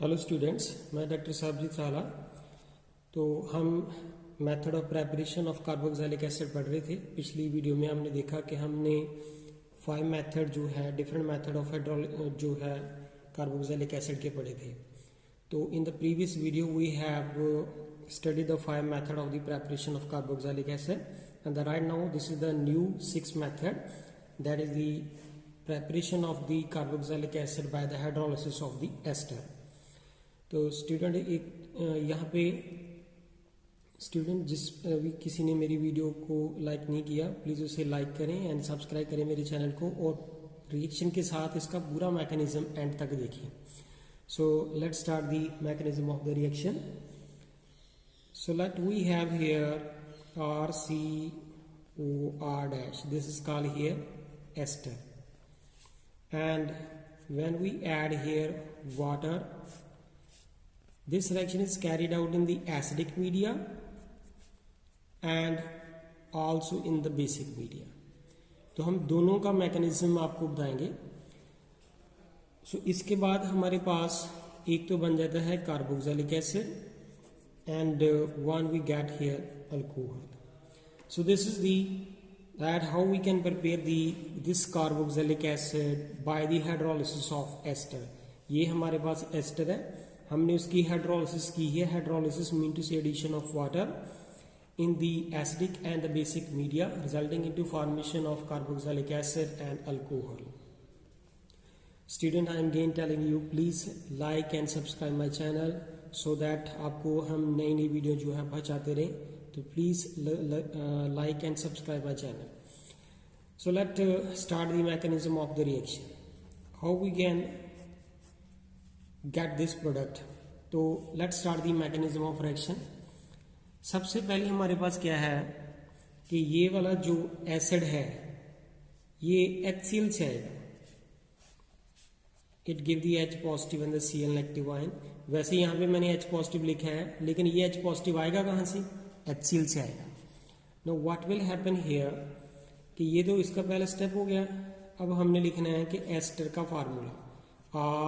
Hello students, मैं doctor साहबजीत साला। तो हम method of preparation of carboxylic acid पढ़ रहे थे। पिछली वीडियो में हमने देखा कि हमने 5 मेथड जो है डिफरेंट मेथड ऑफ जो है कार्बोक्सिलिक एसिड के पढ़े थे। तो in the previous video we have studied the 5 method of the preparation of carboxylic acid, and right now this is the new 6th method, that is the preparation of the carboxylic acid by the hydrolysis of the ester. तो student एक यहाँ पे student भी किसी ने मेरी video को like नहीं किया, प्लीज़ उसे लाइक करें एंड सब्सक्राइब करें मेरे चैनल को, और रिएक्शन के साथ इसका पूरा मैकेनिज्म एंड तक देखिए। So let's start the mechanism of the reaction. So let we have here RCOR dash. This is called here ester. And when we add here water, this reaction is carried out in the acidic media and also in the basic media. तो हम दोनों का mechanism आपको बताएंगे। सो इसके बाद हमारे पास एक तो बन जाता है carboxylic acid, and one we get here alcohol. So this is that how we can prepare this carboxylic acid by the hydrolysis of ester. ये हमारे पास ester है, हमने उसकी हाइड्रोलिसिस की है। हाइड्रोलिसिस मीन टू से addition of water in the acidic and the basic media, resulting into formation of carboxylic acid and alcohol. Student, I am again telling you, please like and subscribe my channel so that आपको हम नई नई video जो है पहुँचाते रहें। तो please like and subscribe my channel. So let start the mechanism of the reaction. How we can get this product? तो let's start the mechanism of reaction. सबसे पहले हमारे पास क्या है कि ये वाला जो एसिड है ये HCl से आएगा। It give the H positive and the Cl negative ion. वैसे यहाँ पे मैंने H पॉजिटिव लिखा है, लेकिन ये H पॉजिटिव आएगा कहाँ से? HCl से आएगा। Now what will happen here कि ये तो इसका पहला स्टेप हो गया। अब हमने लिखना है कि एस्टर का formula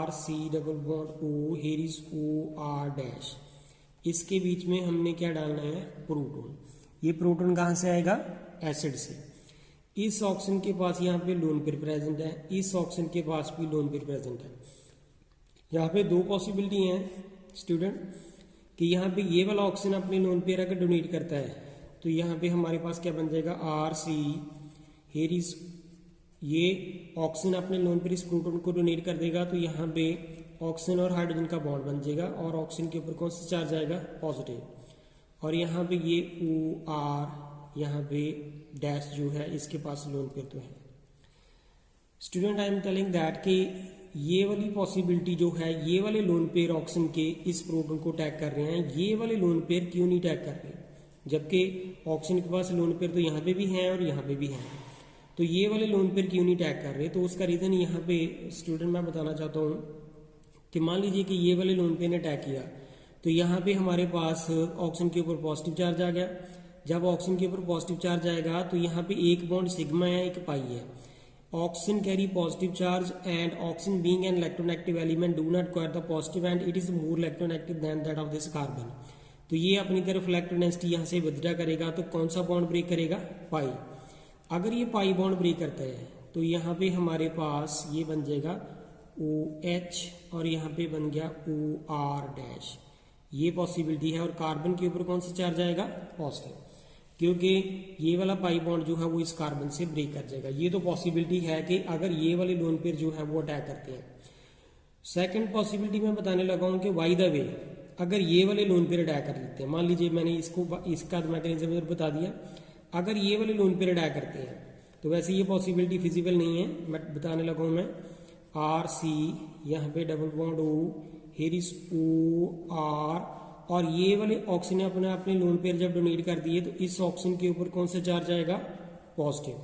RC_O, here is OR dash. इसके बीच में हमने क्या डालना है? प्रोटोन। ये प्रोटोन कहाँ से आएगा? एसिड से। इस ऑक्सीजन के पास यहाँ पे लोन पेयर प्रेजेंट है, इस ऑक्सीजन के पास भी लोन पेयर प्रेजेंट है। यहाँ पे दो पॉसिबिलिटी हैं स्टूडेंट कि यहाँ पे ये वाला ऑक्सीजन अपने लोन पेयर अगर डोनेट करता है तो यहाँ पे हमारे पास क्या बन जाएगा? RC here is, ये ऑक्सीजन अपने लोन पेयर इस प्रोटोन को डोनेट कर देगा, तो यहाँ पे ऑक्सीजन और हाइड्रोजन का बॉन्ड बन जाएगा और ऑक्सीजन के ऊपर कौन सा चार्ज आएगा? पॉजिटिव। और यहाँ पे ये OR, यहाँ पे डैश जो है इसके पास लोन पेयर तो है। Student, I am telling that कि ये वाली पॉसिबिलिटी जो है, ये वाले लोन पेयर ऑक्सीजन के इस प्रोटोन को टैग कर रहे हैं, ये वाले लोन पेयर क्यों नहीं टैग कर रहे? जबकि ऑक्सीजन के पास लोन पेयर तो यहाँ पे भी हैं और यहाँ पे भी हैं, तो ये वाले लोन पेयर क्यों नहीं टैग कर रहे? तो उसका रीजन यहाँ पे स्टूडेंट मैं बताना चाहता हूँ कि मान लीजिए कि ये वाले लोन पेयर ने टैग किया, तो यहाँ पे हमारे पास ऑक्सीजन के ऊपर पॉजिटिव चार्ज आ गया। जब ऑक्सीजन के ऊपर पॉजिटिव चार्ज आएगा तो यहाँ पे एक बॉन्ड सिग्मा है, एक पाई है। Oxygen carry positive charge and oxygen being an electronegative element do not acquire the positive and it is more electronegative than that of this carbon. तो ये अपनी तरफ इलेक्ट्रोनेसिटी यहाँ से विथड्रॉ करेगा, तो कौन सा बॉन्ड ब्रेक करेगा? पाई। अगर ये पाई बॉन्ड ब्रेक करता है तो यहाँ पे हमारे पास ये बन जाएगा OH और यहाँ पे बन गया OR डैश। ये पॉसिबिलिटी है। और कार्बन के ऊपर कौन सा चार्ज आएगा? पॉजिटिव, क्योंकि ये वाला पाई बॉन्ड जो है वो इस कार्बन से ब्रेक कर जाएगा। ये तो पॉसिबिलिटी है कि अगर ये वाले लोन पेयर जो है वो अटैक करते हैं। सेकंड पॉसिबिलिटी मैं बताने लगा हूं कि बाय द वे अगर ये वाले लोन पेयर अटैक कर लेते हैं, मान लीजिए मैंने इसका मैकेनिज्म बता दिया, अगर ये वाले लोन पेयर अटैक करते हैं तो वैसे ये पॉसिबिलिटी फिजिबल नहीं है, मैं बताने लगा हूं मैं। RC यहाँ पे double bond O, here is OR, और ये वाले ऑक्सीजन अपने लोन पेयर जब डोनेट कर दिए तो इस ऑक्सीजन के ऊपर कौन सा चार्ज आएगा? पॉजिटिव।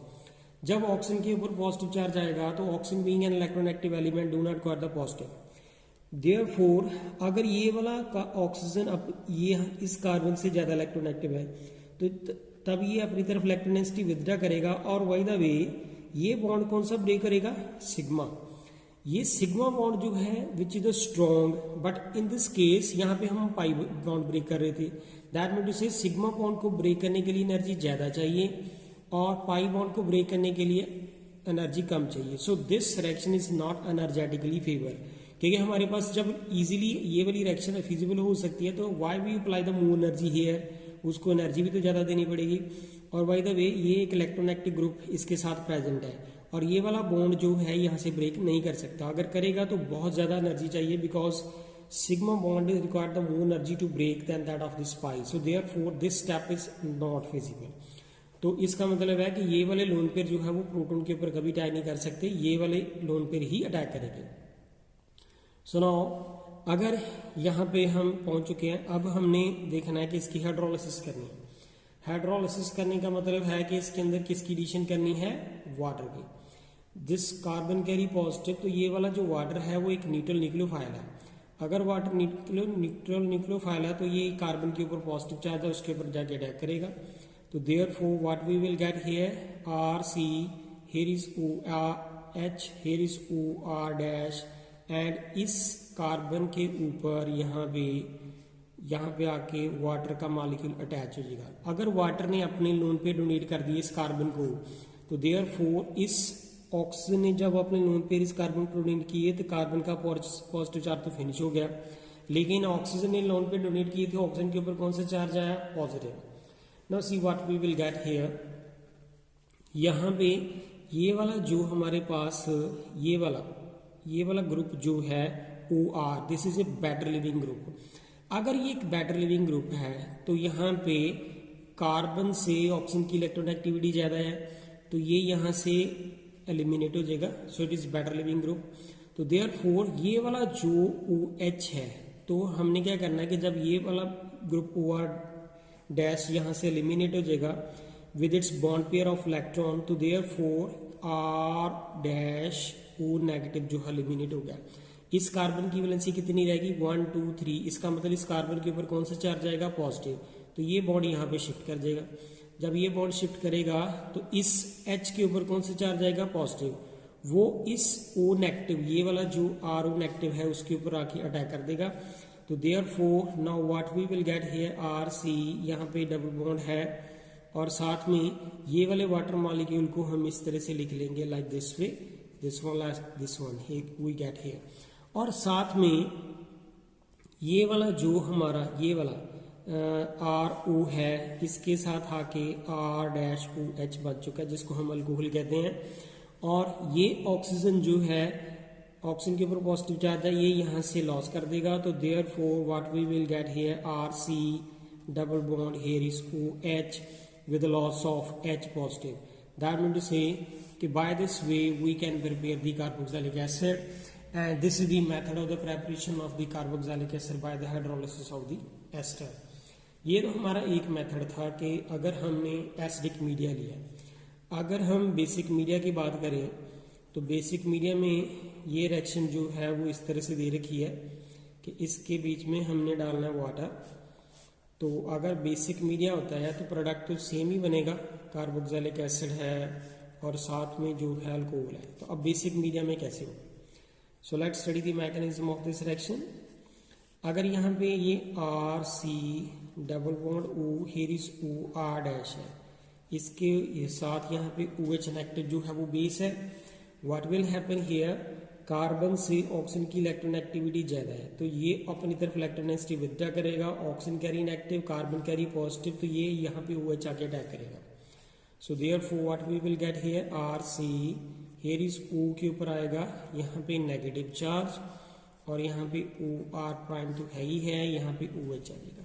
जब ऑक्सीजन के ऊपर पॉजिटिव चार्ज आएगा तो oxygen being an electronegative element do not acquire the positive. Therefore अगर ये वाला ऑक्सीजन ये इस कार्बन से ज्यादा इलेक्ट्रोनेगेटिव है तो तब ये अपनी तरफ इलेक्ट्रोनेसिटी विथड्रॉ करेगा, और बाय द वे ये बॉन्ड कौन सा ब्रेक करेगा? सिग्मा। ये सिग्मा बॉन्ड जो है which is the strong, but in this case यहाँ पे हम पाई बॉन्ड ब्रेक कर रहे थे, दैट मीन टू से सिग्मा बॉन्ड को ब्रेक करने के लिए एनर्जी ज्यादा चाहिए और पाई बॉन्ड को ब्रेक करने के लिए एनर्जी कम चाहिए. So this reaction is not energetically favour, क्योंकि हमारे पास जब इजीली ये वाली रिएक्शन फिजिबल हो सकती है तो why we apply the more energy here, उसको एनर्जी भी तो ज्यादा देनी पड़ेगी. और बाय द वे ये एक इलेक्ट्रोनेगेटिव ग्रुप इसके साथ प्रेजेंट है और ये वाला बॉन्ड जो है यहाँ से ब्रेक नहीं कर सकता, अगर करेगा तो बहुत ज्यादा एनर्जी चाहिए, because sigma bond is required the more energy to break than that of this pi. So therefore this step is not feasible. तो इसका मतलब है कि ये वाले लोन पेयर जो है वो प्रोटॉन के ऊपर कभी अटैक नहीं कर सकते, ये वाले लोन पेयर ही अटैक करेंगे. सो नाउ अगर यहाँ पे हम पहुंच चुके हैं, अब हमने देखना है कि इसकी हाइड्रोलिसिस करनी है. हाइड्रोलिसिस करने का मतलब है कि इसके अंदर किसकी एडिशन करनी है, वाटर की. दिस कार्बन कैरी पॉजिटिव, तो ये वाला जो वाटर है वो एक न्यूट्रल न्यूक्लियोफाइल है. अगर वाटर न्यूट्रल न्यूक्लियोफाइल है तो ये कार्बन के ऊपर पॉजिटिव चार्ज है, उसके ऊपर जाके अटैक करेगा. तो therefore what we will get here, R C, here is O H, here is O R dash, and इस कार्बन के ऊपर यहाँ पे आके वाटर का मॉलिक्यूल अटैच हो जाएगा. अगर वाटर ने अपने लोन पे डोनेट कर दिया इस कार्बन को, तो देयरफॉर इस ऑक्सीजन ने जब अपने लोन पे इस कार्बन को डोनेट किए तो कार्बन का पॉजिटिव चार्ज तो फिनिश हो गया, लेकिन ऑक्सीजन ने लोन पे डोनेट किए थे, ऑक्सीजन के ऊपर कौन सा चार्ज आया, positive. Now see what we will get here, यहाँ पे ये वाला जो हमारे पास ये वाला ग्रुप जो है OR, this is a better leaving group. अगर ये एक बेटर लिविंग ग्रुप है तो यहाँ पे कार्बन से ऑक्सीजन की इलेक्ट्रोनेगेटिविटी ज्यादा है, तो ये यहाँ से एलिमिनेट हो जाएगा. So it is better leaving group. तो देयरफॉर ये वाला जो OH है, तो हमने क्या करना है कि जब ये वाला ग्रुप OR डैश यहाँ से एलिमिनेट हो जाएगा with its bond pair of electron, तो therefore R dash O negative जो एलिमिनेट हो गया. इस कार्बन की वैलेंसी कितनी रहेगी, 1 2 3. इसका मतलब इस कार्बन के ऊपर कौन सा चार्ज आएगा, पॉजिटिव. तो ये बॉन्ड यहाँ पे शिफ्ट कर जाएगा. जब ये बॉन्ड शिफ्ट करेगा तो इस H के ऊपर कौन सा चार्ज आएगा, पॉजिटिव. वो इस O नेगेटिव, ये वाला जो RO नेगेटिव है उसके ऊपर आके अटैक कर देगा. तो therefore now what we will get here, RC, यहाँ पे डबल बॉन्ड है और साथ में ये वाले वाटर मॉलिक्यूल को हम इस तरह से लिख लेंगे like this way, this one we get here. और साथ में ये वाला जो हमारा ये वाला RO है, इसके साथ आके R डैश OH बन चुका है, जिसको हम अल्कोहल कहते हैं. और ये ऑक्सीजन जो है, ऑक्सीजन के ऊपर पॉजिटिव चार्ज है, ये यहाँ से लॉस कर देगा. तो therefore what we will get here, RC double bond, here is OH with the loss of H positive. That means to say कि by this way we can prepare the carboxylic acid, and this is the method of the preparation of the carboxylic acid by the hydrolysis of the ester. ये तो हमारा एक method था कि अगर हमने acidic media लिया. अगर हम बेसिक मीडिया की बात करें तो बेसिक मीडिया में ये रिएक्शन जो है वो इस तरह से दे रखी है कि इसके बीच में हमने डालना है वाटर. तो अगर बेसिक मीडिया होता है तो प्रोडक्ट तो सेम ही बनेगा, कार्बोक्सिलिक एसिड है और साथ में जो है अल्कोहल है. तो अब बेसिक मीडिया में कैसे हो, so let's study the mechanism of this reaction. अगर यहाँ पे ये RC double bond O, here is OR dash है, इसके साथ यहाँ पे OH नेगेटिव जो है वो बेस है. What will happen here, carbon से ऑक्सीजन की इलेक्ट्रोनेगेटिविटी ज्यादा है, तो ये अपनी तरफ इलेक्ट्रोनेगेटिविटी विथड्रॉ करेगा. Oxygen carry negative, carbon carry positive, तो ये यहाँ पे OH आके अटैक करेगा. So therefore what we will get here, RC, here is O के ऊपर आएगा यहाँ पे नेगेटिव चार्ज और यहाँ पे OR प्राइम तो है ही है, यहाँ पे OH आएगा.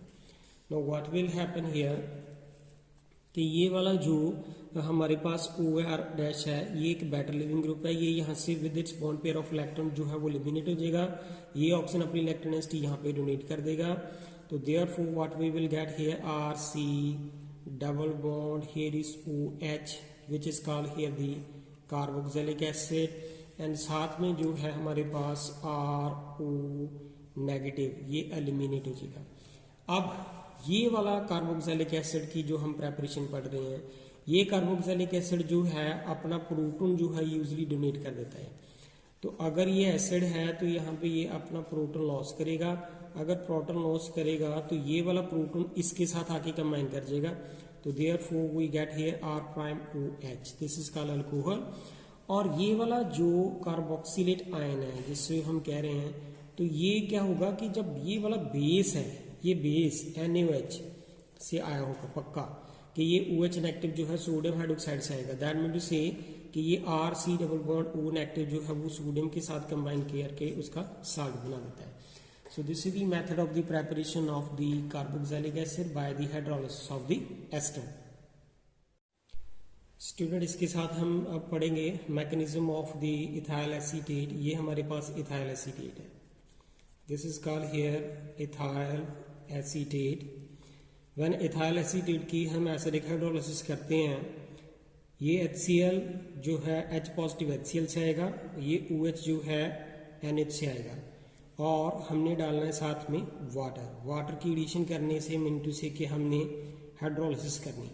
Now what will happen here कि ये वाला जो हमारे पास OR डैश है, ये एक बेटर लिविंग ग्रुप है, ये यहाँ से with its bond pair of electron जो है वो एलिमिनेट हो जाएगा. ये ऑक्सीजन अपनी इलेक्ट्रोनेगेटिविटी यहाँ पे डोनेट कर देगा. तो therefore what we will get here, RC double bond, here is OH which is called here the carboxylic acid, and साथ में जो है हमारे पास RO नेगेटिव, ये एलिमिनेट हो जाएगा. अब ये वाला कार्बोक्सिलिक एसिड की जो हम प्रेपरेशन पढ़ रहे हैं, ये कार्बोक्सिलिक एसिड जो है अपना प्रोटॉन जो है यूजली डोनेट कर देता है. तो अगर ये एसिड है तो यहाँ पे ये अपना प्रोटॉन लॉस करेगा, अगर प्रोटॉन लॉस करेगा तो ये वाला प्रोटॉन इसके साथ आके कंबाइन कर जाएगा, तो therefore we get here R'OH, this is called alcohol. और ये वाला जो कार्बोक्सिलेट आयन है जिससे हम कह रहे हैं, तो ये क्या होगा कि जब ये वाला बेस है, ये बेस NaOH से आया होगा पक्का, कि ये OH नेगेटिव जो है सोडियम हाइड्रोक्साइड से आएगा, दैट मीन टू से कि ये RC double bond O negative जो है वो सोडियम के साथ कंबाइन करके उसका साल्ट बना देता है। So this is the method of the preparation of the carboxylic acid by the hydrolysis of the ester. Student इसके साथ हम अब पढ़ेंगे mechanism of the ethyl acetate. ये हमारे पास इथाइल एसीटेट है, this is called here ethyl acetate. When ethyl acetate की हम एसिडिक हाइड्रोलिसिस करते हैं, ये HCl जो है H पॉजिटिव HCl से आएगा, ये OH जो है NH से आएगा, और हमने डालना है साथ में वाटर की एडिशन करने से मिनटू से कि हमने हाइड्रोलिसिस करनी।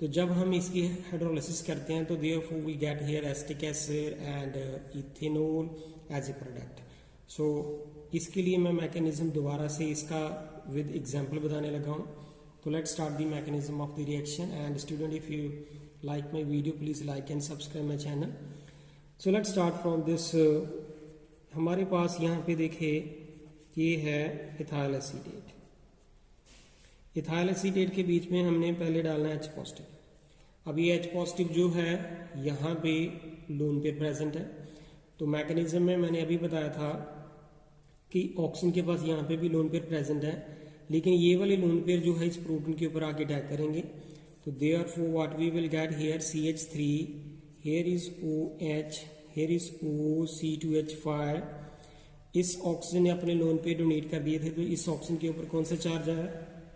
तो जब हम इसकी हाइड्रोलिसिस करते हैं तो therefore we get here acetic acid and ethanol as a product. So इसके लिए मैं मैकेनिज्म दोबारा से इसका विद एग्जांपल बताने लगा हूँ। तो let's start the mechanism of the reaction. And student if you like my video, please like and subscribe my channel. So let's start from this. हमारे पास यहाँ पे देखे ये है इथाइल एसीटेट। इथाइल एसीटेट के बीच में हमने पहले डालना है H पॉजिटिव। अब ये H पॉजिटिव जो है यहाँ पे लोन पेयर प्रेजेंट है। तो मैकेनिज्म में मैंने अभी बताया था कि ऑक्सीजन के पास यहाँ पे भी लोन पेयर प्रेजेंट है, लेकिन ये वाले लोन पेयर जो है इस प्रोटॉन के ऊपर आके अटैक करेंगे। So therefore what we will get here CH3, here is OH, here is OC2H5। इस ऑक्सीजन ने अपने लोन पे डोनेट कर दिए थे, तो इस ऑक्सीजन के ऊपर कौन सा चार्ज आया?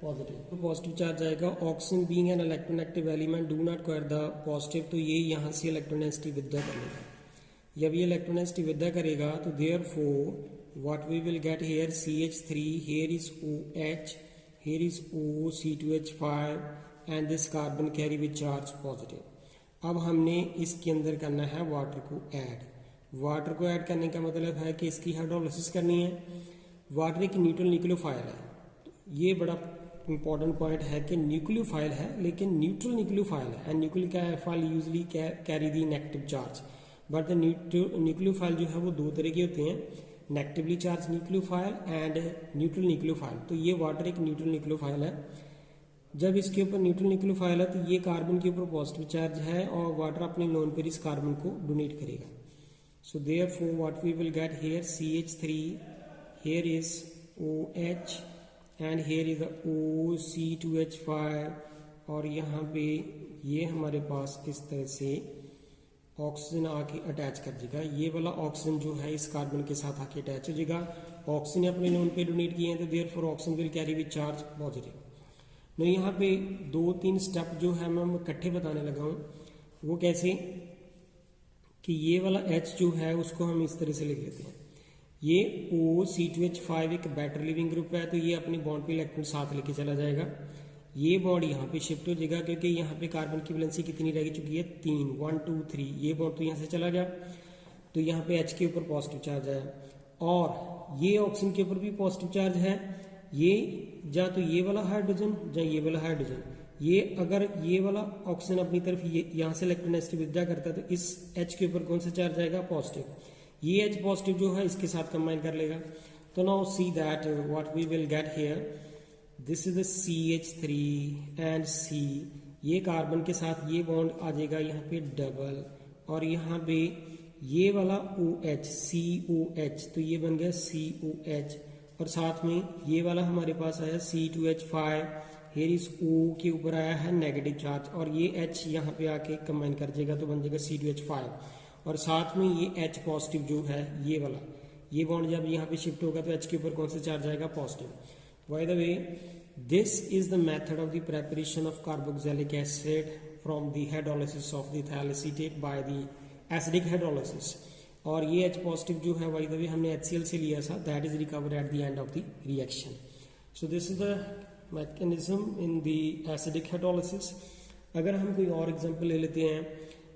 पॉजिटिव। तो पॉजिटिव चार्ज आएगा। Oxygen being an electronegative element do not acquire the positive, तो ये यहाँ से इलेक्ट्रोनेगेटिव विड्रॉ कर लेगा। जब ये इलेक्ट्रोनेगेटिव विड्रॉ करेगा तो therefore what we will get here CH3, here is OH, here is OC2H5 and this carbon carry with charge positive. अब हमने इसके अंदर करना है वाटर को ऐड। वाटर को ऐड करने का मतलब है कि इसकी हाइड्रोलिसिस करनी है। वाटर एक न्यूट्रल न्यूक्लियोफाइल है, ये बड़ा इंपॉर्टेंट पॉइंट है कि न्यूक्लियोफाइल है लेकिन न्यूट्रल न्यूक्लियोफाइल है, and nucleophile usually carry the negative charge, but the nucleophile जो है वो दो तरह के होते हैं, negatively charge nucleophile and neutral nucleophile. तो ये वाटर एक न्यूट्रल न्यूक्लियोफाइल है। जब इसके ऊपर न्यूट्रल न्यूक्लियोफाइल है तो ये कार्बन के ऊपर पॉजिटिव चार्ज है और वाटर अपने लोन पर इस कार्बन को डोनेट करेगा। So therefore what we will get here CH3, here is OH and here is OC2H5, और यहाँ पे ये हमारे पास इस तरह से ऑक्सीजन आके अटैच कर देगा। ये वाला ऑक्सीजन जो है इस कार्बन के साथ आके अटैच हो जाएगा। ऑक्सीजन अपने लोन पे डोनेट किए हैं तो therefore oxygen will carry with charge positive. तो यहाँ पे 2-3 स्टेप जो है मैं इकट्ठे बताने लगा हूँ। वो कैसे कि ये वाला H जो है उसको हम इस तरह से लिख लेते हैं। ये OC2H5 एक बेटर लिविंग ग्रुप है, तो ये अपने बॉन्ड पे इलेक्ट्रॉन साथ लेके चला जाएगा। ये बॉन्ड यहाँ पे शिफ्ट हो जाएगा क्योंकि यहाँ पे कार्बन की वैलेंसी कितनी रह चुकी है? 3, 1 2 3। ये बॉन्ड तो यहाँ से चला गया, तो यहाँ पे H के ऊपर पॉजिटिव चार्ज है, और ये ऑक्सीजन के ऊपर भी पॉजिटिव चार्ज है। ये या तो ये वाला हाइड्रोजन या ये वाला हाइड्रोजन, ये अगर ये वाला ऑक्सीजन अपनी तरफ यहाँ से इलेक्ट्रोनेगेटिव विड्रॉ करता है तो इस H के ऊपर कौन सा चार्ज आएगा? पॉजिटिव। ये H पॉजिटिव जो है इसके साथ कंबाइन कर लेगा। तो now see that what we will get here, this is the CH3 and C। ये कार्बन के साथ ये बॉन्ड आ जाएगा यहाँ पे डबल, और यहाँ पे ये वाला OH COH, तो ये बन गया COH, और साथ में ये वाला हमारे पास आया C2H5, हेयर इस O के ऊपर आया है नेगेटिव चार्ज, और ये H यहाँ पे आके कंबाइन कर जाएगा तो बन जाएगा C2H5, और साथ में ये H पॉजिटिव जो है ये वाला, ये बॉन्ड जब यहाँ पे शिफ्ट होगा तो H के ऊपर कौन सा चार्ज आएगा? Positive. By the way, this is the method of the preparation of carboxylic acid from the hydrolysis of the ethyl acetate by the acidic hydrolysis. और ये H पॉजिटिव जो है बाय द वे हमने HCl से लिया था, that is recovered at the end of the reaction. So this is the mechanism in the acidic hydrolysis. अगर हम कोई और एग्जांपल ले लेते हैं,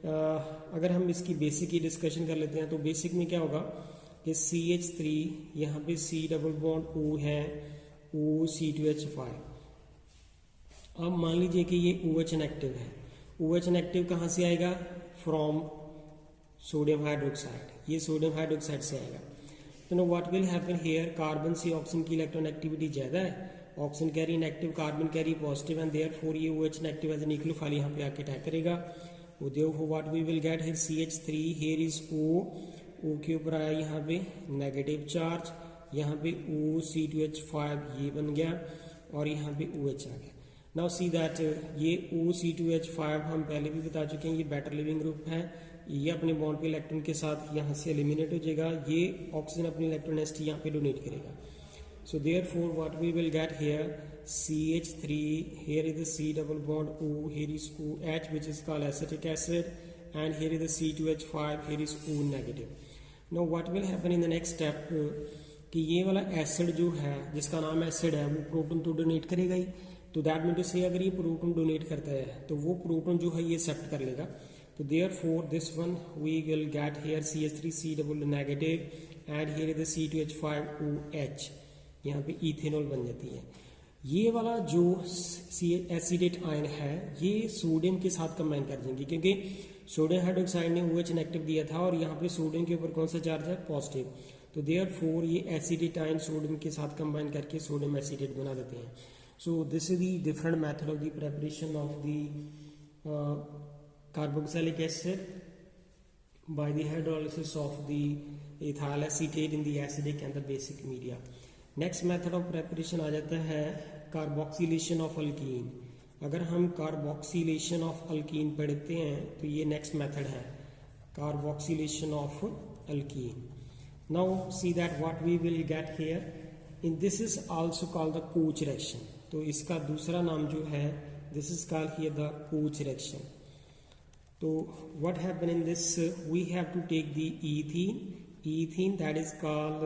अगर हम इसकी बेसिक की डिस्कशन कर लेते हैं तो बेसिक में क्या होगा कि CH3 यहाँ पे C डबल बॉन्ड O है, OC2H5। अब मान लीजिए कि ये OH इनएक्टिव है। OH इनएक्टिव कहाँ से आएगा? फ्रॉम सोडियम हाइड्रोक्साइड, ये सोडियम हाइड्रोक्साइड से आएगा। तो now what will happen here, carbon से ऑक्सीजन की इलेक्ट्रॉन एक्टिविटी ज़्यादा है, oxygen carry inactive, carbon carry positive, and therefore ये OH inactive as a nucleophile यहाँ पे आके अटैक करेगा। Therefore what we will get here CH3, here is O के ऊपर आया यहाँ पे नेगेटिव चार्ज, यहाँ पे OC2H5 ये बन गया और यहाँ पे OH आ गया। नाउ सी दैट ये OC2H5 हम पहले भी बता चुके हैं, ये बेटर लिविंग ग्रुप है, ये अपने बॉन्ड पे इलेक्ट्रॉन के साथ यहाँ से एलिमिनेट हो जाएगा, ये ऑक्सीजन अपनी इलेक्ट्रॉन नेस्टी यहाँ पे डोनेट करेगा। So therefore what we will get here CH3, here is the C double bond O, here is OH which is called acetic acid, and here is the C2H5, here is O negative. Now what will happen in the next step कि ये वाला acid जो है जिसका नाम acid है वो proton तो डोनेट करेगा ही, तो दैट मीन टू से अगर ये प्रोटॉन डोनेट करता है तो वो प्रोटॉन जो है ये एक्सेप्ट कर लेगा। तो therefore this one we will get here CH3 C double negative, and here is the C2H5 OH, यहाँ पे इथेनॉल बन जाती है। ये वाला जो एसिडेट आयन है ये सोडियम के साथ कंबाइन कर देंगे, क्योंकि सोडियम हाइड्रोक्साइड ने OH नेगेटिव दिया था और यहाँ पे सोडियम के ऊपर कौन सा चार्ज है? पॉजिटिव। तो देयरफॉर ये एसिडेट आयन सोडियम के साथ कंबाइन करके सोडियम एसिडेट बना देते हैं। सो this is the different method of the preparation of the carboxylic acid by the hydrolysis of the ethyl acetate in the acidic and the basic media. Next method of preparation आ जाता है carboxylation of alkyne. अगर हम carboxylation of alkyne पढ़ते हैं तो ये next method है carboxylation of alkene. Now see that what we will get here in this is also called the Koch reaction. तो इसका दूसरा नाम जो है this is called here the Koch reaction. तो what happen in this, we have to take the ethene that is called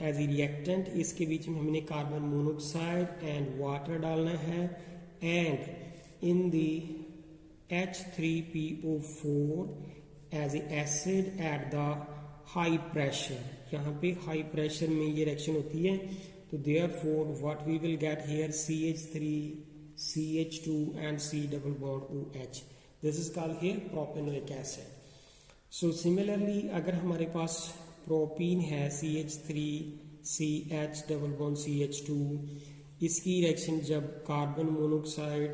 as a reactant. इसके बीच में हमने कार्बन मोनोऑक्साइड एंड वाटर डालना है, and in the H3PO4 as a acid at the high pressure. यहाँ पे high pressure में ये रिएक्शन होती है। तो therefore what we will get here CH3 CH2 and C double bond OH, this is called here propanoic acid. So similarly अगर हमारे पास propene है CH3 CH double bond CH2, इसकी रिएक्शन जब carbon monoxide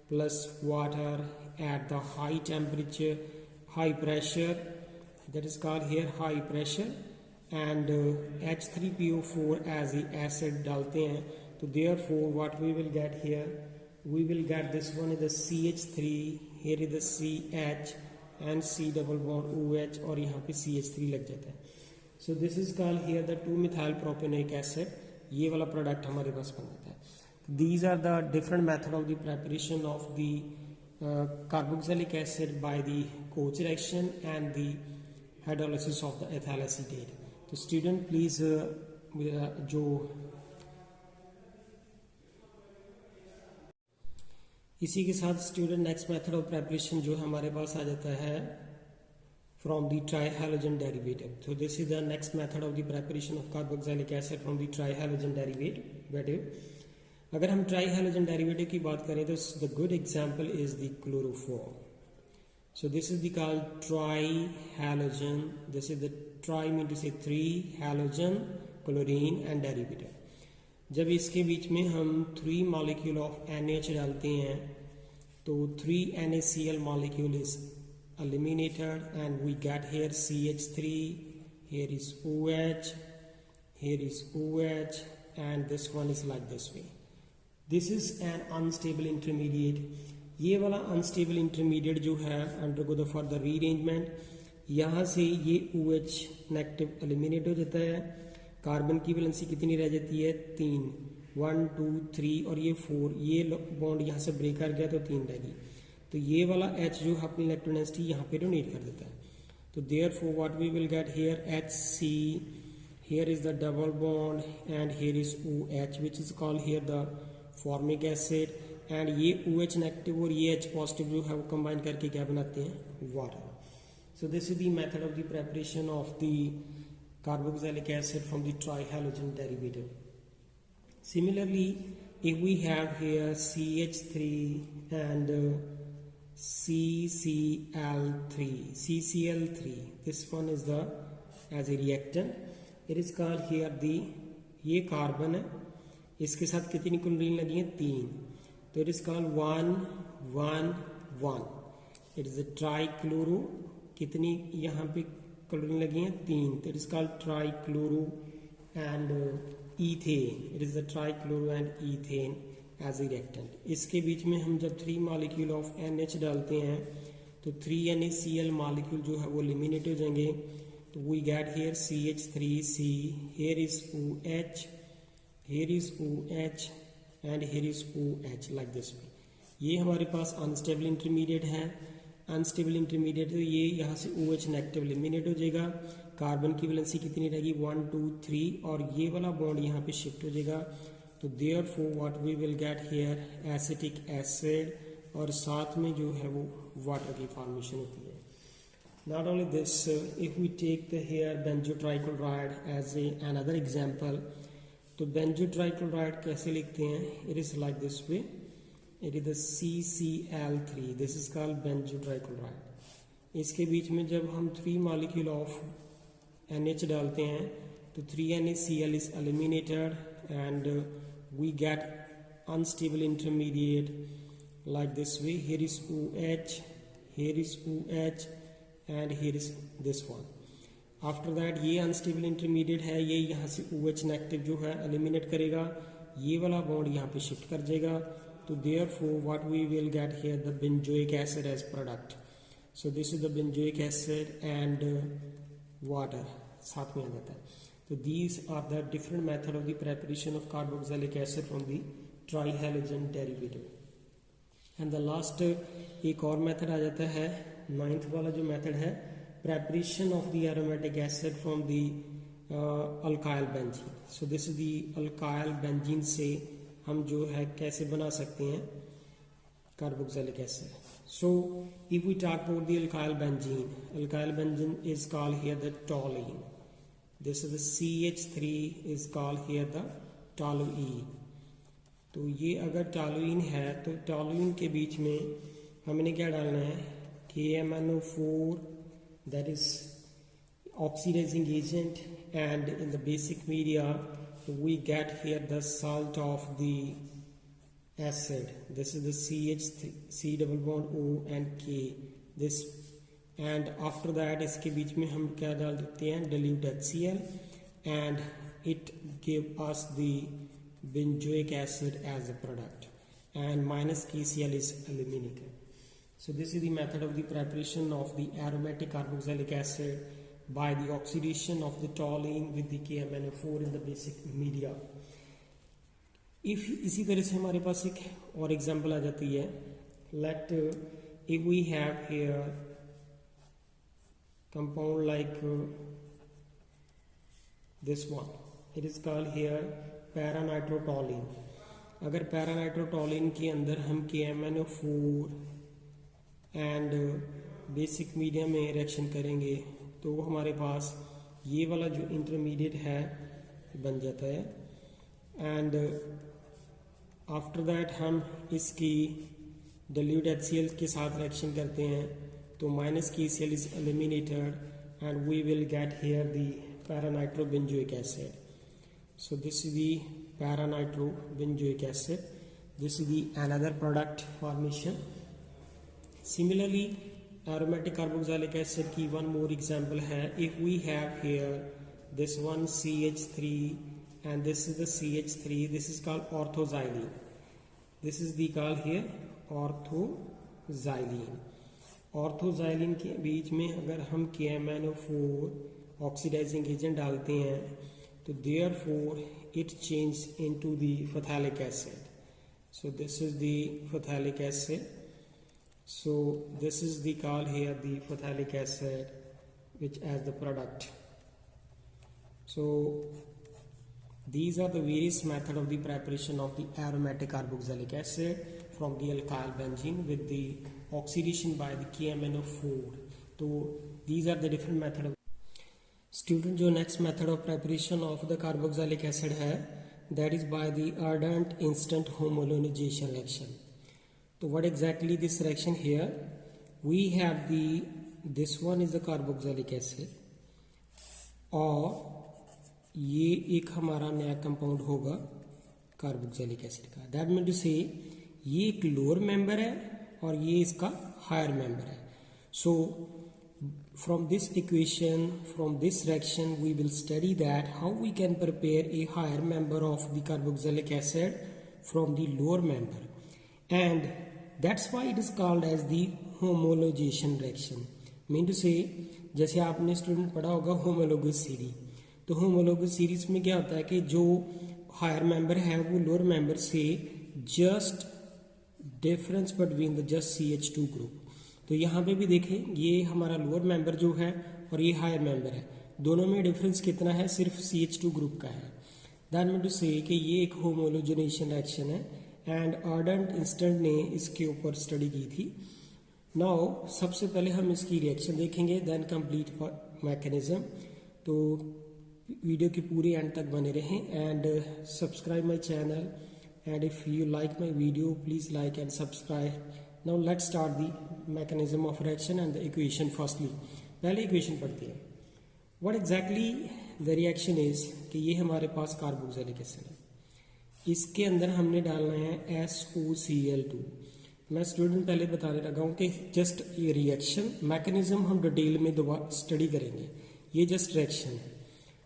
plus water at the high temperature high pressure, that is called here high pressure, and H3PO4 as a acid डालते हैं, तो therefore what we will get here, we will get this one is the CH3, here is the CH and C double bond OH, और यहाँ पे CH3 लग जाता है। So this is called here the 2-methyl propanoic acid. ये वाला product हमारे पास बन जाता है। These are the different method of the preparation of the carboxylic acid by the Koch reaction and the hydrolysis of the ethyl acetate. तो student please जो इसी के साथ student next method of preparation जो हमारे पास आ जाता है from the trihalogen derivative. So this is the next method of the preparation of carboxylic acid from the trihalogen derivative. अगर हम ट्राईहैलोजन डेरिवेटिव की बात करें तो the good example is the chloroform. So this is the called trihalogen. This is the tri mean to say 3 halogen, chlorine and derivative. जब इसके बीच में हम 3 molecule of NH डालते हैं तो 3 NaCl molecule is eliminated, and we get here CH3, here is OH, here is OH, and this one is like this way. This is an unstable intermediate. ये वाला अनस्टेबल इंटरमीडिएट जो है undergo the further rearrangement, यहाँ से ये OH negative eliminate हो जाता है। कार्बन की वैलेंसी कितनी रह जाती है? 3, 1 2 3 और ये 4, ये बॉन्ड यहाँ से ब्रेक कर गया तो 3 रहेगी। तो ये वाला H जो अपनी इलेक्ट्रॉन डेंसिटी यहाँ पे डोनेट कर देता है। तो therefore what we will get here HC, here is the double bond and here is OH which is called here the formic acid, and ये OH नेगेटिव और ये H पॉजिटिव जो है वो कंबाइन करके क्या बनाते हैं, water. So this is the method of the preparation of the carboxylic acid from the trihalogen derivative. Similarly, if we have here CH3 and CCl3, this one is the as a reactant. It is called here the, ये carbon है, इसके साथ कितनी chlorine लगी है, 3. तो it is called 1 1 1. It is a trichloro, कितनी यहाँ पे क्लोरीन लगी है, 3. तो it is called trichloro and ethane. It is the trichloro and ethane as a reactant. इसके बीच में हम जब 3 मॉलिक्यूल ऑफ NH डालते हैं तो 3NaCl मॉलिक्यूल जो है वो एलिमिनेट हो जाएंगे. तो we get here CH3C, here is OH, here is OH and here is OH like this. ये हमारे पास अनस्टेबल इंटरमीडिएट है. अनस्टेबल इंटरमीडिएट तो ये यहाँ से OH नेगेटिव एलिमिनेट हो जाएगा. कार्बन की वैलेंसी कितनी रहेगी, 1 2 3, और ये वाला बॉन्ड यहाँ पे शिफ्ट हो जाएगा. तो therefore what we will get here acetic acid, और साथ में जो है वो वाटर की फॉर्मेशन होती है. Not only this, if we take the here benzotrichloride as another example, तो benzotrichloride कैसे लिखते हैं, it is like this way. It is the CCl3. This is called benzotrichloride. इसके बीच में जब हम 3 molecule of NH डालते हैं तो 3NaCl is eliminated and we get unstable intermediate like this way. Here is OH, here is OH and here is this one. After that ये unstable intermediate है, ये यहाँ से OH नेगेटिव जो है एलिमिनेट करेगा, ये वाला बॉन्ड यहाँ पे शिफ्ट कर जाएगा. तो therefore what we will get here the benzoic acid as product. So this is the benzoic acid and water साथ में आ जाता है. तो these are the different method of the preparation of carboxylic acid from the trihalogen derivative. And the last एक और method आ जाता है, 9th वाला जो मेथड है, preparation of the aromatic acid from the alkyl benzene. So this is the alkyl benzene से हम जो है कैसे बना सकते हैं carboxylic acid. So if we talk about the alkyl benzene is called here the toluene. This is the CH3 is called here the toluene. तो ये अगर toluene है तो toluene के बीच में हमने क्या डालना है, KMnO4, that is oxidizing agent, and in the basic media we get here the salt of the acid. This is the CH3, C double bond O and K, this, and after that इसके बीच में हम क्या डाल देते हैं, dilute HCl, and it give us the benzoic acid as a product, and minus KCl is eliminated. So this is the method of the preparation of the aromatic carboxylic acid by the oxidation of the toluene with the KMnO4 in the basic media. If इसी तरह से हमारे पास एक और example आ जाती है, let if we have here compound like this one, it is called here paranitrotoluene. अगर paranitrotoluene के अंदर हम KMnO4 एंड बेसिक मीडिया में रिएक्शन करेंगे तो हमारे पास ये वाला जो इंटरमीडिएट है बन जाता है. एंड आफ्टर दैट हम इसकी dilute HCl के साथ रिएक्शन करते हैं तो minus KCl is eliminated and we will get here the paranitrobenzoic acid. So this is the paranitrobenzoic acid. This is the another product formation. Similarly, aromatic carboxylic acid की one more example है. If we have here this one CH3 and this is the CH3, this is called orthoxylene. This is the called here orthoxylene. Orthoxylene के बीच में अगर हम KMnO4 oxidising agent डालते हैं तो therefore it changes into the phthalic acid. So this is the phthalic acid. So this is the call here the phthalic acid which as the product. So these are the various method of the preparation of the aromatic carboxylic acid from the alkyl benzene with the oxidation by the KMnO4. तो these are the different method of student. जो next method of preparation of the carboxylic acid है that is by the ardent instant homogenization reaction. So what exactly this reaction here? We have this one is the carboxylic acid और ये एक हमारा नया compound होगा carboxylic acid का. That mean to से ये एक लोअर मेंबर है और ये इसका हायर मेंबर है. So from this equation, from this reaction we will study that how we can prepare a higher member of the carboxylic acid from the lower member and that's why it is called as the homologation reaction. Mean to say जैसे आपने student पढ़ा होगा homologous series, तो homologous series में क्या होता है कि जो हायर मेंबर है वो लोअर मेंबर से just difference between the just CH2 group. तो यहाँ पे भी देखें ये हमारा लोअर मेंबर जो है और ये हायर मेंबर है, दोनों में डिफरेंस कितना है? सिर्फ CH2 ग्रुप का है. दैट मीन टू से कि ये एक होमोलोजेनेशन रिएक्शन है एंड आर्डेंट इंस्टेंट ने इसके ऊपर स्टडी की थी. नाउ सबसे पहले हम इसकी रिएक्शन देखेंगे, देन कंप्लीट मैकेनिज्म. तो वीडियो के पूरे एंड तक बने रहें and subscribe my channel and if you like my video please like and subscribe. Now let's start the mechanism of reaction and the equation. Firstly पहले equation पढ़ते हैं. What exactly the reaction is कि ये हमारे पास carboxylic acid है, इसके अंदर हमने डालना है SOCl2. मैं स्टूडेंट पहले बताने लगा हूँ कि जस्ट ये रिएक्शन मैकेनिज्म हम डिटेल में दोबारा स्टडी करेंगे, ये जस्ट रिएक्शन है.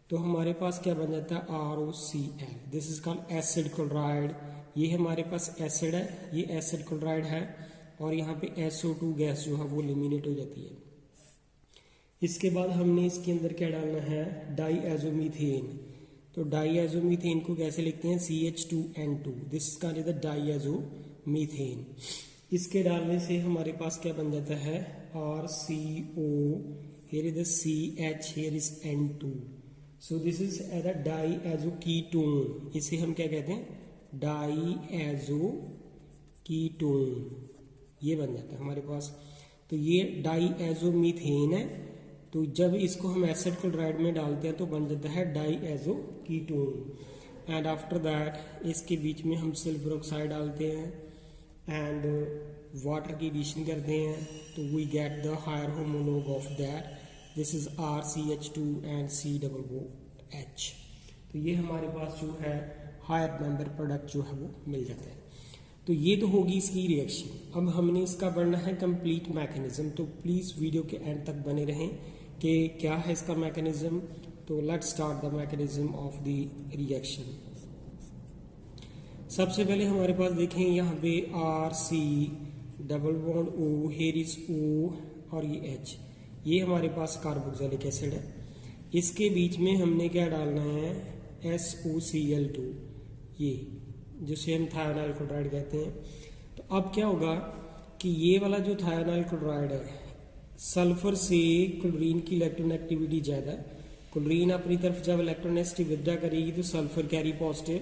तो हमारे पास क्या बन जाता है? ROCl. This is called acid chloride. ये हमारे पास एसिड है, ये एसिड क्लोराइड है और यहाँ पे SO2 गैस जो है वो एलिमिनेट हो जाती है. इसके बाद हमने इसके अंदर क्या डालना है? डाईएजोमीथेन. तो डाईएजोमीथेन को कैसे लिखते हैं? CH2N2. This is called the diazomethane. इसके डालने से हमारे पास क्या बन जाता है? RCO. here is the CH, here is N2. so this is as a diazoketone. इसे हम क्या कहते हैं? डाईएजोकीटोन. ये बन जाता है हमारे पास. तो ये डाईएजोमीथेन है. तो जब इसको हम एसिड क्लोराइड में डालते हैं तो बन जाता है डाईएजोकीटोन. एंड आफ्टर दैट इसके बीच में हम सिल्वर ऑक्साइड डालते हैं एंड वाटर की एडिशन करते हैं तो we get the higher homologue of that. This is RCH2 and C+H. तो ये हमारे पास जो है हायर मेंबर प्रोडक्ट जो है वो मिल जाता है. तो ये तो होगी इसकी रिएक्शन. अब हमने इसका पढ़ना है कंप्लीट मैकेनिज्म. तो प्लीज वीडियो के एंड तक बने रहें कि क्या है इसका मैकेनिज्म. तो let's start the mechanism of the reaction. सबसे पहले हमारे पास देखें यहाँ पे RC double bond O, here is O और ये H. ये हमारे पास कार्बोक्सिलिक एसिड है. इसके बीच में हमने क्या डालना है? SOCl2, ये जिसे हम थायोनाइल क्लोराइड कहते हैं. तो अब क्या होगा कि ये वाला जो थायोनाइल क्लोराइड है, सल्फर से क्लोरीन की इलेक्ट्रोनेगेटिविटी ज़्यादा है. क्लोरीन अपनी तरफ जब इलेक्ट्रोनेगेटिव विड्रॉ करेगी तो सल्फर कैरी पॉजिटिव.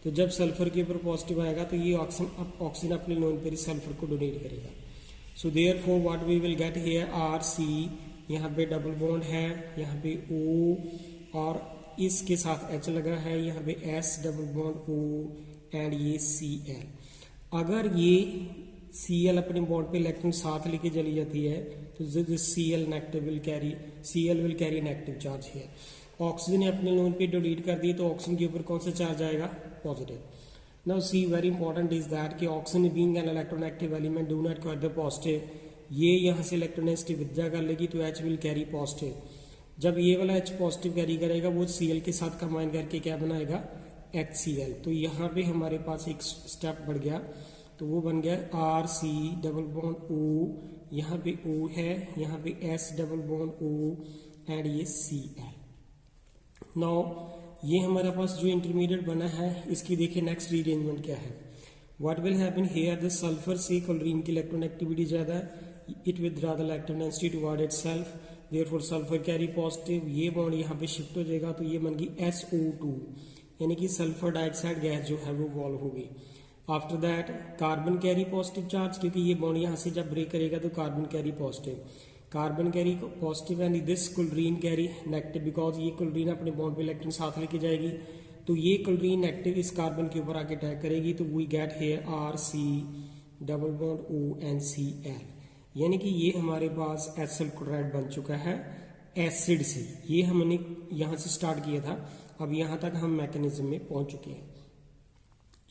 तो जब सल्फर के ऊपर पॉजिटिव आएगा तो ये ऑक्सीजन अपने लोन पर ही सल्फर को डोनेट करेगा. So therefore what we will get here RC, यहाँ पे डबल बॉन्ड है, यहाँ पे O और इसके साथ H लगा है, यहाँ पे S double bond O and ये Cl. अगर ये Cl अपने बॉन्ड पे इलेक्ट्रॉन साथ लेके चली जाती है तो Cl will carry negative charge है. ऑक्सीजन ने अपने लोन पे डोनेट कर दी तो ऑक्सीजन के ऊपर कौन सा चार्ज आएगा? Positive. Now see very important is that कि oxygen being an electronegative element do not carry positive. ये यहाँ से इलेक्ट्रोनेगेटिव विड्रॉ कर लेगी तो H विल कैरी पॉजिटिव. जब ये वाला H पॉजिटिव कैरी करेगा वो Cl के साथ कंबाइन करके क्या बनाएगा? HCl. तो यहाँ पे हमारे पास एक स्टेप बढ़ गया. तो वो बन गया RC डबल बॉन्ड O, यहाँ पे O है, यहाँ पे S double bond O and ये Cl. नाउ ये हमारे पास जो इंटरमीडिएट बना है इसकी देखिए नेक्स्ट रीअरेंजमेंट क्या है. What will happen here? The sulphur से क्लोरीन की इलेक्ट्रोनेगेटिविटी ज्यादा है, it withdraw the electron density toward itself, therefore sulphur carry positive. ये बॉन्ड यहाँ पे शिफ्ट हो जाएगा तो ये बन गई SO2 यानी कि सल्फर डाइऑक्साइड गैस जो है वो वॉल्व होगी. After that carbon carry positive charge, क्योंकि ये बॉन्ड यहाँ से जब ब्रेक करेगा तो carbon carry positive, carbon carry positive and this chlorine carry negative, because ये क्लोरीन अपने बॉन्ड पे इलेक्ट्रॉन साथ लेके जाएगी, तो ये क्लोरीन नेगेटिव इस कार्बन के ऊपर आके अटैक करेगी, तो we get here R C double bond O N C L, यानी कि ये हमारे पास एसिल क्लोराइड बन चुका है एसिड से। ये हमने यहाँ से स्टार्ट किया था, अब यहाँ तक हम मैकेनिज्म में पहुंच चुके हैं।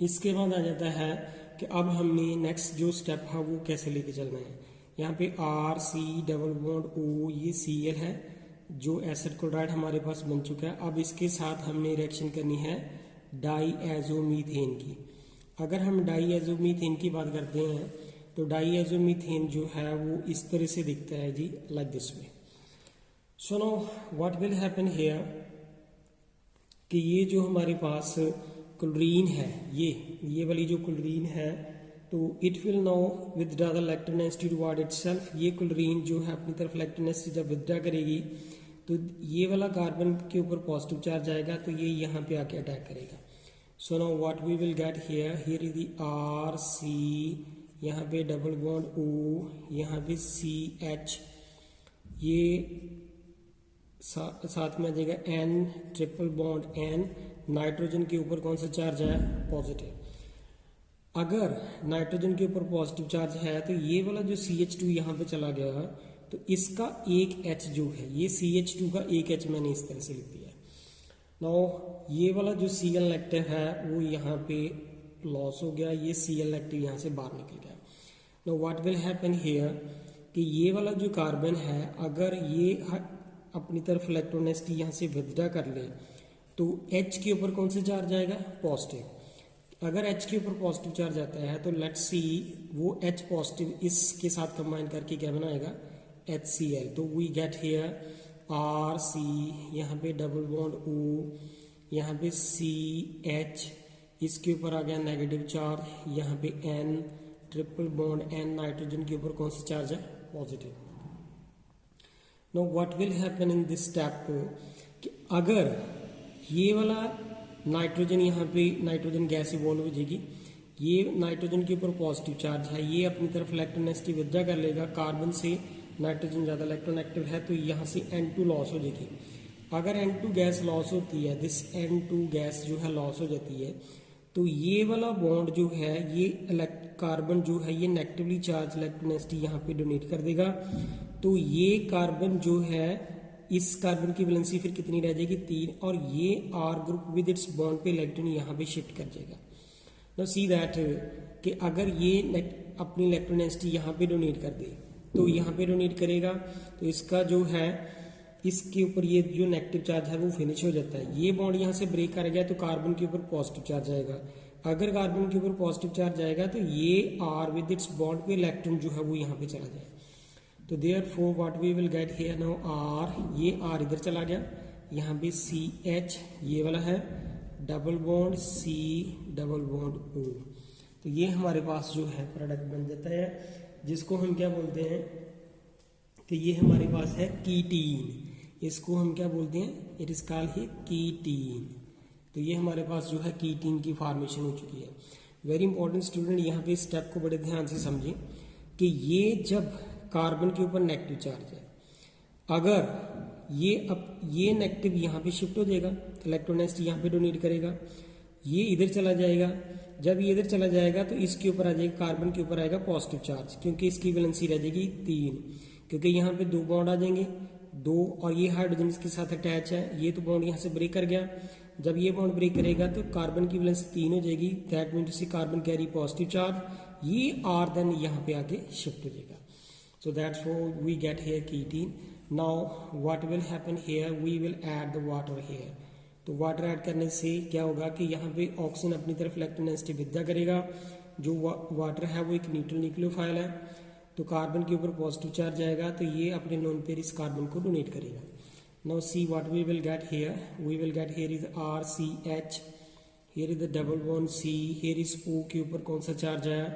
इसके बाद आ जाता है कि अब हमने नेक्स्ट जो स्टेप है वो कैसे लेके चलना है। यहाँ पे R C double bond O, ये सी एल है जो एसिड क्लोराइड हमारे पास बन चुका है। अब इसके साथ हमने रिएक्शन करनी है डाईएजोमीथेन की। अगर हम डाईएजोमीथेन की बात करते हैं तो डाईएजोमीथेन जो है वो इस तरह से दिखता है ji, like this way. So now what will happen here कि ये जो हमारे पास क्लोरीन है, ये वाली जो क्लोरीन है, तो it will now withdraw the electronegativity toward itself. ये क्लोरीन जो है अपनी तरफ इलेक्ट्रोनेगेटिविटी जब विदड्रॉ करेगी तो ये वाला कार्बन के ऊपर पॉजिटिव चार्ज आएगा, तो ये यहाँ पे आके अटैक करेगा। So now what we will get here is the R C, यहाँ पे डबल बॉन्ड ओ, यहाँ पे सी एच, ये साथ में आ जाएगा N triple bond N, nitrogen के ऊपर कौन सा चार्ज है, पॉजिटिव। अगर नाइट्रोजन के ऊपर पॉजिटिव चार्ज है तो ये वाला जो CH2 यहाँ पे चला गया तो इसका एक H जो है, ये CH2 का एक H मैंने इस तरह से लिख दिया है। नाउ ये वाला जो Cl नेगेटिव है वो यहाँ पे लॉस हो गया, ये Cl नेगेटिव यहाँ से बाहर निकल गया। Now what will happen here कि ये वाला जो कार्बन है अगर ये अपनी तरफ इलेक्ट्रोनेगेटिविटी यहाँ से विदड्रॉ कर ले तो H के ऊपर कौन सा चार्ज आएगा, पॉजिटिव। अगर H के ऊपर पॉजिटिव चार्ज आता है तो लेट्स सी वो H पॉजिटिव इसके साथ कंबाइन करके क्या बनाएगा, HCl। तो we get here R C, यहाँ पे डबल बॉन्ड O, यहाँ पे CH, इसके ऊपर आ गया नेगेटिव चार्ज, यहाँ पे N triple bond N, nitrogen के ऊपर कौन सा चार्ज है, positive. Now what will happen in this step कि अगर ये वाला नाइट्रोजन यहाँ पे नाइट्रोजन गैस इवॉल्व हो जाएगी, ये नाइट्रोजन के ऊपर पॉजिटिव चार्ज है, ये अपनी तरफ इलेक्ट्रोनेगेटिविटी विदड्रॉ कर लेगा, कार्बन से नाइट्रोजन ज़्यादा इलेक्ट्रोनेगेटिव है तो यहाँ से N2 लॉस हो जाएगी। अगर N2 गैस लॉस होती है, दिस N2 गैस जो है लॉस हो जाती है, तो ये वाला बॉन्ड जो है ये कार्बन जो है ये नेगेटिवली चार्ज इलेक्ट्रोनेगेटिविटी यहाँ पे डोनेट कर देगा, तो ये कार्बन जो है इस कार्बन की वैलेंसी फिर कितनी रह जाएगी, 3, और ये R group with its bond पे इलेक्ट्रॉन यहाँ पे शिफ्ट कर जाएगा। नाउ सी दैट कि अगर ये अपनी इलेक्ट्रोनेगेटिविटी यहाँ पे डोनेट कर दे तो यहाँ पे डोनेट करेगा तो इसका जो है इसके ऊपर ये जो नेगेटिव चार्ज है वो फिनिश हो जाता है। ये बॉन्ड यहाँ से ब्रेक कर गया तो कार्बन के ऊपर पॉजिटिव चार्ज आएगा। अगर कार्बन के ऊपर पॉजिटिव चार्ज आएगा तो ये आर विद इट्स बॉन्ड पे इलेक्ट्रॉन जो है वो यहाँ पे चला जाएगा। तो therefore what we will get here now R, ये आर इधर चला गया, यहाँ पे CH ये वाला है, double bond C double bond O, तो ये हमारे पास जो है प्रोडक्ट बन जाता है जिसको हम क्या बोलते हैं कि ये हमारे पास है कीटीन। इसको हम क्या बोलते हैं, इट इज कॉल्ड है कीटीन। तो ये हमारे पास जो है कीटीन की फॉर्मेशन हो चुकी है। वेरी इंपॉर्टेंट स्टूडेंट, यहाँ पे स्टेप को बड़े ध्यान से समझें कि ये जब कार्बन के ऊपर नेगेटिव चार्ज है, अगर ये नेगेटिव यहाँ पे शिफ्ट हो जाएगा तो इलेक्ट्रोनेगेटिविटी यहाँ पे डोनेट करेगा, ये इधर चला जाएगा, जब ये इधर चला जाएगा तो इसके ऊपर आ जाएगा, कार्बन के ऊपर आएगा पॉजिटिव चार्ज, क्योंकि इसकी वैलेंसी रह जाएगी 3, क्योंकि यहाँ पे 2 बॉन्ड आ जाएंगे 2, और ये हाइड्रोजन इसके साथ अटैच है, ये तो बॉन्ड यहाँ से ब्रेक कर गया। जब ये बॉन्ड ब्रेक करेगा तो कार्बन की वैलेंसी 3 हो जाएगी, that means carbon carry positive charge, ये आर देन यहाँ पे आके शिफ्ट हो जाएगा। So that's how we get here ketene. Now what will happen here? We will add the water here. तो वाटर ऐड करने से क्या होगा कि यहाँ पे ऑक्सीजन अपनी तरफ इलेक्ट्रोनेगेटिविटी विदड्रॉ करेगा। जो वाटर है वो एक न्यूट्रल न्यूक्लियोफाइल है, तो कार्बन के ऊपर पॉजिटिव चार्ज आएगा तो ये अपने लोन पेयर इस कार्बन को डोनेट करेगा। Now see what we will get here, we will get here is RCH, here is the double bond C, here is O के ऊपर कौन सा चार्ज आया,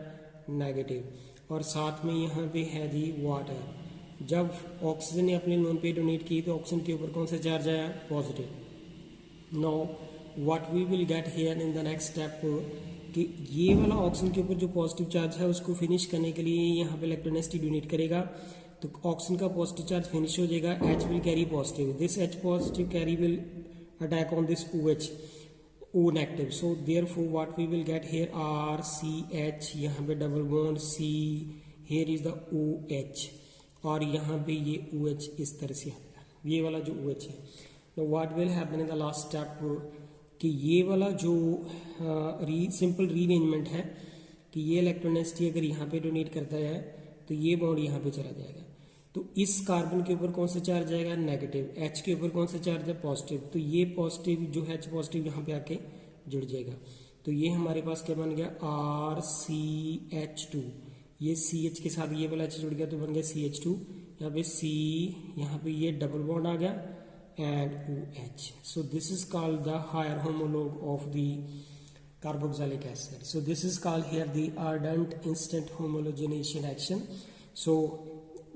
नेगेटिव, और साथ में यहाँ पे है जी वाटर। जब ऑक्सीजन ने अपने लोन पे डोनेट की तो ऑक्सीजन के ऊपर कौन सा चार्ज आया, positive. Now what we will get here in the next step कि ये वाला ऑक्सीजन के ऊपर जो पॉजिटिव चार्ज है उसको फिनिश करने के लिए यहाँ पे इलेक्ट्रोनेसिटी डोनेट करेगा, तो ऑक्सीजन का पॉजिटिव चार्ज फिनिश हो जाएगा, H will carry positive, this H positive carry will attack on this OH O negative, so therefore what we will get here RCH, यहाँ पे double bond C, here is the OH, और यहाँ पे ये OH इस तरह से आएगा, ये वाला जो OH है। तो what will happen in the last step कि ये वाला जो सिंपल रीअरेंजमेंट है कि ये इलेक्ट्रोनेसिटी अगर यहाँ पे डोनेट करता है तो ये बॉन्ड यहाँ पे चला जाएगा, तो इस कार्बन के ऊपर कौन सा चार्ज आएगा, नेगेटिव, H के ऊपर कौन सा चार्ज है, पॉजिटिव, तो ये पॉजिटिव जो है H पॉजिटिव यहाँ पे आके जुड़ जाएगा, तो ये हमारे पास क्या बन गया RCH2, ये CH के साथ ये वाला H जुड़ गया तो बन गया CH2, यहाँ पे C, यहाँ पे ये डबल बॉन्ड आ गया and OH. So this is called the higher homologue of the carboxylic acid. So this is called here the ardent instant homogenation action. So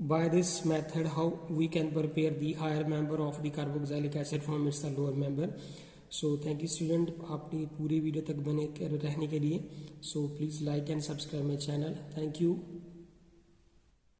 by this method how we can prepare the higher member of the carboxylic acid from its lower member. So thank you student आपने पूरी video तक बने रहने के लिए. So please like and subscribe my channel. Thank you.